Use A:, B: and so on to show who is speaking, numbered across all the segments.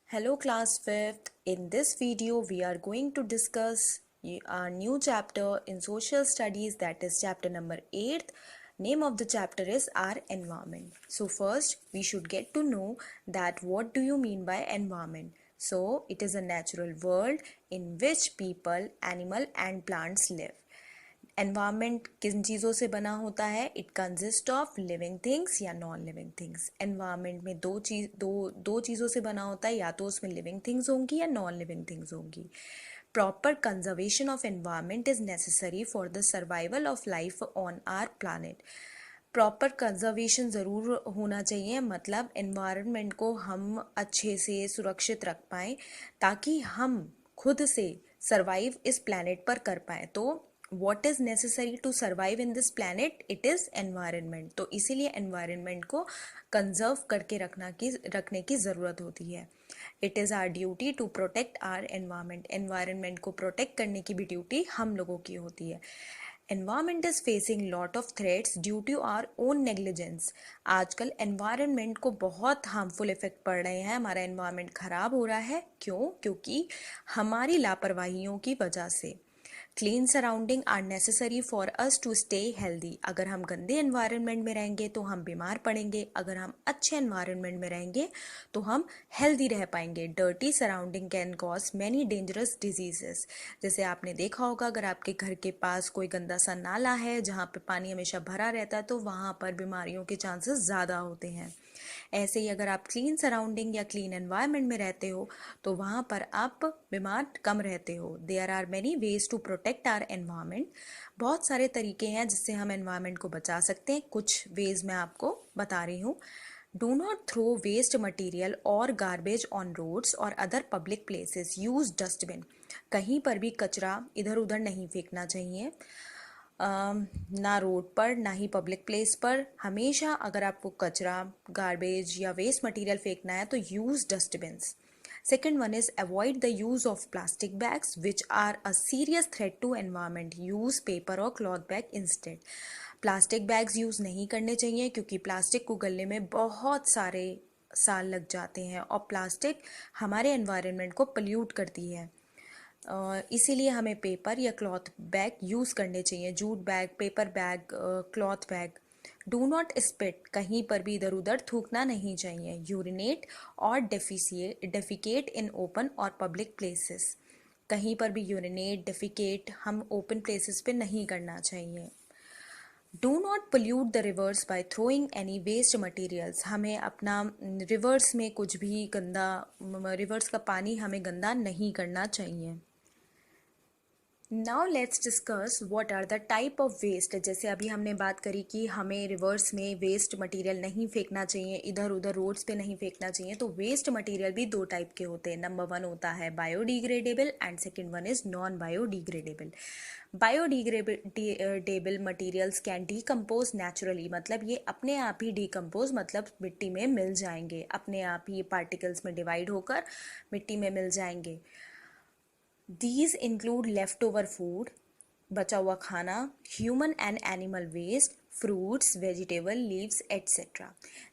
A: Hello class 5th. In this video we are going to discuss our new chapter in social studies, that is chapter number 8th. Name of the chapter is our environment. So first we should get to know that what do you mean by environment. So it is a natural world in which people, animal and plants live. Environment किन चीज़ों से बना होता है? It consist of living things या non living things. Environment में दो चीज़ों से बना होता है, या तो उसमें लिविंग थिंग्स होंगी या नॉन लिविंग थिंग्स होंगी. Proper conservation of environment is necessary for the survival of life on our planet. Proper conservation ज़रूर होना चाहिए, मतलब एनवायरनमेंट को हम अच्छे से सुरक्षित रख पाएँ ताकि हम खुद से सर्वाइव इस प्लानट पर कर पाएँ. तो what is necessary to survive in this planet? It is environment. तो इसीलिए एनवायरनमेंट को कंजर्व करके रखने की ज़रूरत होती है. It is our duty to protect our environment. Environment को प्रोटेक्ट करने की भी ड्यूटी हम लोगों की होती है. Environment is facing lot of threats due to our own negligence. आजकल एनवायरनमेंट को बहुत हार्मफुल इफेक्ट पड़ रहे हैं. हमारा एनवायरनमेंट ख़राब हो रहा है. क्यों? क्योंकि हमारी लापरवाहियों की वजह से. Clean surrounding are necessary for us to stay healthy. अगर हम गंदे एनवायरनमेंट में रहेंगे तो हम बीमार पड़ेंगे. अगर हम अच्छे एनवायरनमेंट में रहेंगे तो हम हेल्दी रह पाएंगे. Dirty surrounding can cause many dangerous diseases. जैसे आपने देखा होगा, अगर आपके घर के पास कोई गंदा सा नाला है जहाँ पे पानी हमेशा भरा रहता है तो वहाँ पर बीमारियों के चांसेस ज़्यादा होते हैं. ऐसे ही अगर आप क्लीन सराउंडिंग या क्लीन एनवायरनमेंट में रहते हो तो वहाँ पर आप बीमार कम रहते हो. There are many ways to protect our environment. बहुत सारे तरीके हैं जिससे हम एनवायरनमेंट को बचा सकते हैं. कुछ वेज मैं आपको बता रही हूँ. Do not throw waste material और गार्बेज ऑन रोड्स और other public places. Use dustbin. कहीं पर भी कचरा इधर उधर नहीं फेंकना चाहिए, ना रोड पर ना ही पब्लिक प्लेस पर. हमेशा अगर आपको कचरा, गार्बेज या वेस्ट मटेरियल फेंकना है तो use dustbins. Second one is avoid the use of plastic bags which are a serious threat to environment. Use paper और cloth bag instead. Plastic bags use नहीं करने चाहिए क्योंकि प्लास्टिक को गलने में बहुत सारे साल लग जाते हैं और प्लास्टिक हमारे एनवायरनमेंट को पोल्यूट करती है. इसीलिए हमें पेपर या क्लॉथ बैग यूज़ करने चाहिए. Jute bag, paper bag, cloth bag. Do not spit. कहीं पर भी इधर उधर थूकना नहीं चाहिए. यूरिनेट और डेफिकेट इन ओपन और पब्लिक प्लेसेस. कहीं पर भी यूरिनेट, डेफिकेट हम ओपन प्लेसेस पे नहीं करना चाहिए. Do not pollute the rivers by throwing any waste materials. हमें अपना रिवर्स में कुछ भी गंदा, रिवर्स का पानी हमें गंदा नहीं करना चाहिए. Now let's discuss what are the type of waste. जैसे अभी हमने बात करी कि हमें रिवर्स में वेस्ट मटेरियल नहीं फेंकना चाहिए, इधर उधर रोड्स पे नहीं फेंकना चाहिए. तो वेस्ट मटेरियल भी दो टाइप के होते हैं. नंबर वन होता है biodegradable and second one is non biodegradable. Biodegradable materials can decompose naturally. मतलब ये अपने आप ही डीकम्पोज, मतलब मिट्टी में मिल जाएंगे. अपने आप ही पार्टिकल्स में डिवाइड होकर मिट्टी में मिल जाएंगे. These include leftover food, बचा हुआ खाना, human and animal waste, fruits, vegetable, leaves, etc.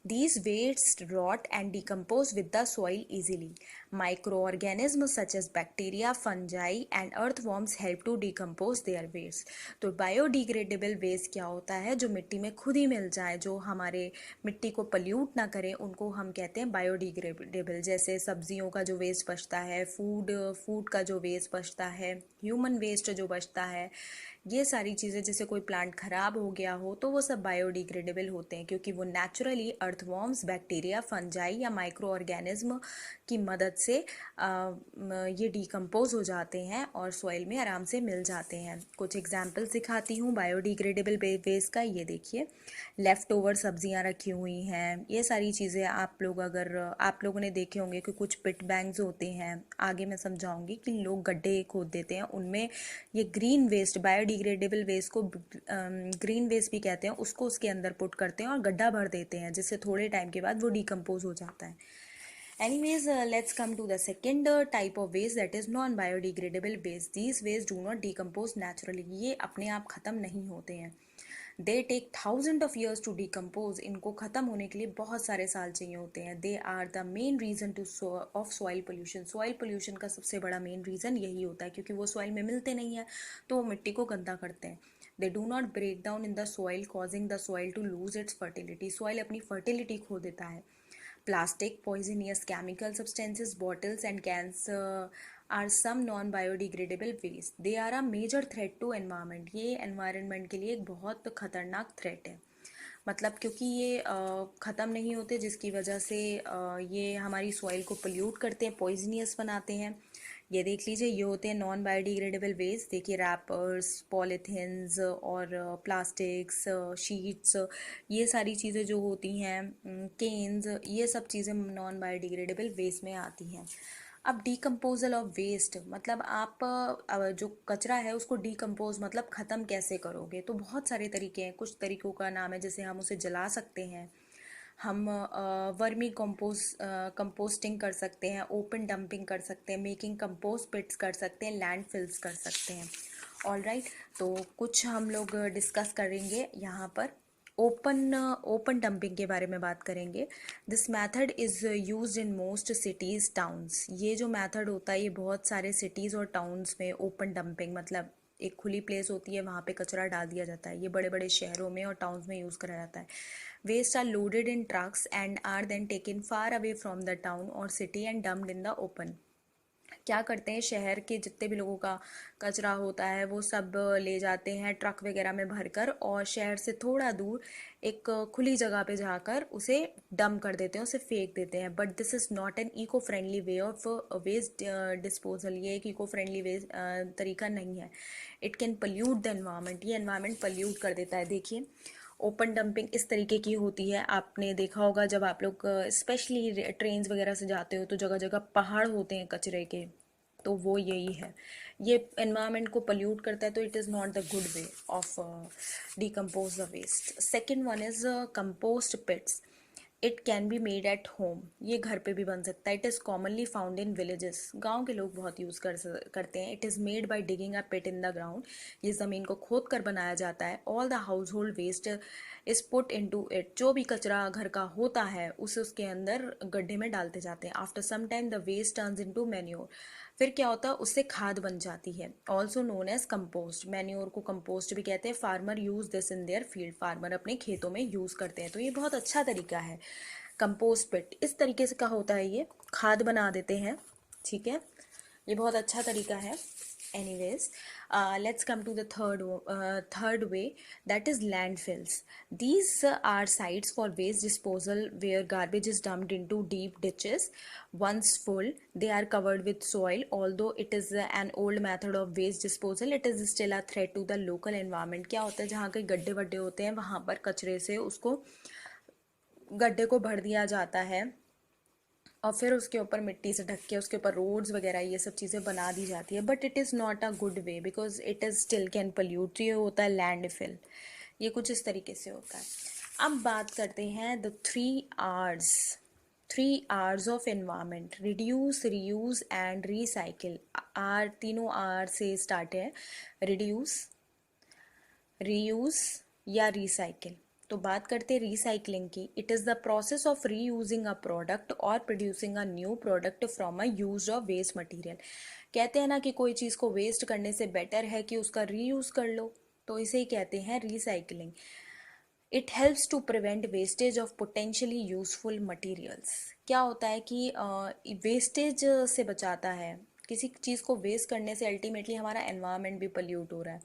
A: These wastes rot and decompose with the soil easily. Microorganisms such as bacteria, fungi and earthworms help to decompose their waste. तो biodegradable waste क्या होता है? जो मिट्टी में खुद ही मिल जाए, जो हमारे मिट्टी को पल्यूट ना करे, उनको हम कहते हैं बायोडिग्रेडेबल. जैसे सब्जियों का जो वेस्ट बचता है, फूड का जो वेस्ट बचता है, ह्यूमन वेस्ट जो बचता है, ये सारी चीज़ें. जैसे कोई प्लांट ख़राब हो गया हो तो वो सब बायोडिग्रेडेबल होते हैं क्योंकि वो नेचुरली अर्थवॉर्म्स, बैक्टीरिया, फंजाई या माइक्रो ऑर्गेनिज्म की मदद से ये डिकम्पोज हो जाते हैं और सॉइल में आराम से मिल जाते हैं. कुछ एग्जांपल्स दिखाती हूँ बायोडिग्रेडेबल वेस्ट का. ये देखिए, लेफ़्ट ओवर सब्जियाँ रखी हुई हैं. ये सारी चीज़ें आप लोगों ने देखे होंगे कि कुछ पिट बैंक्स होते हैं. आगे मैं समझाऊंगी कि लोग गड्ढे खोद देते हैं, उनमें ये ग्रीन वेस्ट, बायोडिग्रेडेबल वेस्ट को ग्रीन वेस्ट भी कहते हैं, उसको उसके अंदर पुट करते हैं और गड्ढा भर देते हैं, जिससे थोड़े टाइम के बाद वो डिकम्पोज हो जाता है. Anyways, let's come to the second type of waste, that is non-biodegradable waste. These waste do not decompose naturally. ये अपने आप ख़त्म नहीं होते हैं. They take thousand of years to decompose, इनको ख़त्म होने के लिए बहुत सारे साल चाहिए होते हैं। They are the main reason to of soil pollution, soil pollution का सबसे बड़ा मेन रीज़न यही होता है, क्योंकि वो सॉइल में मिलते नहीं है तो वो मिट्टी को गंदा करते हैं। They do not break down in the soil causing the soil to lose its fertility, soil अपनी फर्टिलिटी खो देता है। Plastic, poisonous chemical substances, bottles and cans are some non-biodegradable waste. They are a major threat to environment. ये environment के लिए एक बहुत खतरनाक threat है। मतलब क्योंकि ये ख़त्म नहीं होते, जिसकी वजह से ये हमारी सॉइल को पोल्यूट करते हैं, पॉइजनियस बनाते हैं। ये देख लीजिए, ये होते हैं नॉन बायोडिग्रेडेबल वेस्ट। देखिए रैपर्स, पॉलीथिन्स और प्लास्टिक्स, शीट्स, ये सारी चीज़ें जो होती हैं, केन्स, ये सब चीज़ें नॉन बायोडिग्रेडेबल वेस्ट में आती हैं। अब डिकम्पोजल ऑफ वेस्ट मतलब आप जो कचरा है उसको डिकम्पोज मतलब ख़त्म कैसे करोगे, तो बहुत सारे तरीके हैं। कुछ तरीक़ों का नाम है, जैसे हम उसे जला सकते हैं, हम वर्मी कंपोस्टिंग कर सकते हैं, ओपन डंपिंग कर सकते हैं, मेकिंग कंपोस्ट पिट्स कर सकते हैं, लैंड फिल्स कर सकते हैं। ऑल राइट, तो कुछ हम लोग डिस्कस करेंगे यहाँ पर। ओपन डंपिंग के बारे में बात करेंगे। This method is used in most cities towns, ये जो मैथड होता है ये बहुत सारे सिटीज़ और टाउन्स में ओपन डंपिंग मतलब एक खुली प्लेस होती है, वहाँ पे कचरा डाल दिया जाता है। ये बड़े बड़े शहरों में और टाउन्स में यूज़ करा जाता है। Waste are loaded in trucks and are then taken far away from the town और city and dumped in the open. क्या करते हैं, शहर के जितने भी लोगों का कचरा होता है वो सब ले जाते हैं ट्रक वगैरह में भरकर, और शहर से थोड़ा दूर एक खुली जगह पे जाकर उसे डंप कर देते हैं, उसे फेंक देते हैं। But this is not an eco friendly way of waste disposal, ये एक इको फ्रेंडली वेस्ट तरीका नहीं है। It can pollute the environment, ये एनवायरनमेंट पल्यूट कर देता है। देखिए ओपन डंपिंग इस तरीके की होती है, आपने देखा होगा जब आप लोग स्पेशली ट्रेन्स वगैरह से जाते हो तो जगह जगह पहाड़ होते हैं कचरे के, तो वो यही है। ये एनवायरनमेंट को पल्यूट करता है, तो it is not the good way of decompose the waste. Second one is compost pits. It can be made at home, ये घर पे भी बन सकता है। It is commonly found in villages, गांव के लोग बहुत यूज़ करते हैं। It is made by digging a pit in the ground, ये ज़मीन को खोद कर बनाया जाता है। All the household waste is put in to it, जो भी कचरा घर का होता है उसे उसके अंदर गड्ढे में डालते जाते हैं। After some time the waste turns into manure, फिर क्या होता है, उससे खाद बन जाती है। Also known as compost, manure को कंपोस्ट भी कहते हैं। Farmer use this in their field, farmer अपने खेतों में यूज़ करते हैं, तो ये बहुत अच्छा तरीका है। कंपोस्ट पिट इस तरीके से का होता है, ये खाद बना देते हैं, ठीक है, ये बहुत अच्छा तरीका है। Anyways, let's come to the third way, that is landfills. These are sites for waste disposal where garbage is dumped into deep ditches. Once full, they are covered with soil. Although it is an old method of waste disposal, it is still a threat to the local environment. क्या होता है, जहाँ कहीं गड्ढे वड्ढे होते हैं वहाँ पर कचरे से उसको गड्ढे को भर दिया जाता है और फिर उसके ऊपर मिट्टी से ढक के उसके ऊपर रोड्स वगैरह ये सब चीज़ें बना दी जाती है। But it is not a good way because it is still can pollute. ये होता है लैंड फिल, ये कुछ इस तरीके से होता है। अब बात करते हैं the 3 Rs of environment, reduce, reuse and recycle. R, तीनों आर से स्टार्ट है, रिड्यूस, रीयूज या रिसाइकिल। तो बात करते हैं रिसाइकलिंग की। It is the process of reusing a product और producing a new product from a use of waste material. कहते हैं ना कि कोई चीज़ को वेस्ट करने से बेटर है कि उसका रीयूज कर लो, तो इसे ही कहते हैं recycling. It helps to prevent wastage of potentially useful materials. क्या होता है कि वेस्टेज से बचाता है, किसी चीज़ को वेस्ट करने से अल्टीमेटली हमारा एनवायरनमेंट भी पोल्यूट हो रहा है।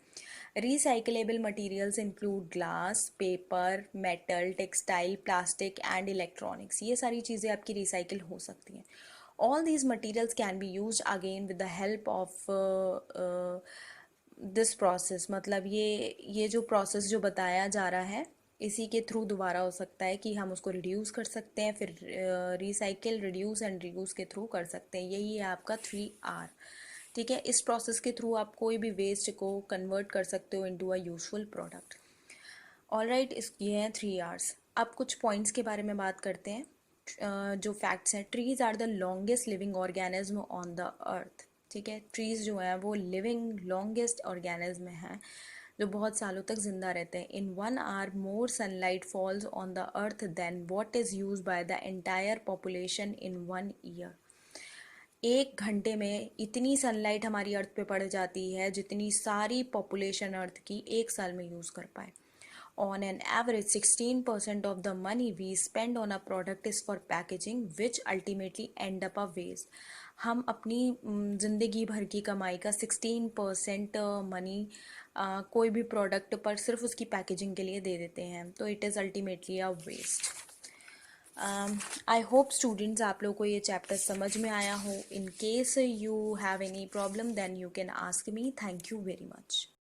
A: Recyclable materials include glass, paper, metal, textile, plastic and electronics. ये सारी चीज़ें आपकी recycle हो सकती हैं। All these materials can be used again with the help of this process। मतलब ये जो process जो बताया जा रहा है इसी के थ्रू दोबारा हो सकता है कि हम उसको रिड्यूस कर सकते हैं, फिर रिसाइकिल, रिड्यूस एंड रीयूज के थ्रू कर सकते हैं। यही है आपका 3R, ठीक है। इस प्रोसेस के थ्रू आप कोई भी वेस्ट को कन्वर्ट कर सकते हो into a useful product. All right, ये हैं 3Rs। अब कुछ पॉइंट्स के बारे में बात करते हैं, जो फैक्ट्स हैं। Trees are the longest living organism on the earth, ठीक है। ट्रीज जो हैं वो लिविंग लॉन्गेस्ट ऑर्गेनिज्म हैं जो बहुत सालों तक जिंदा रहते हैं। In 1 hour more sunlight falls on the earth than what is use by the entire population in 1 year। 1 घंटे में इतनी सनलाइट हमारी अर्थ पे पड़ जाती है जितनी सारी पॉपुलेशन अर्थ की 1 साल में यूज कर पाए। On an average, 16% of the money we spend on a product is for packaging, which ultimately end up a waste. हम अपनी ज़िंदगी भर की कमाई का 16% मनी कोई भी प्रोडक्ट पर सिर्फ उसकी पैकेजिंग के लिए दे देते हैं, तो it is ultimately a waste. I hope students आप लोग को ये चैप्टर समझ में आया हो। In case you have any problem then you can ask me. Thank you very much.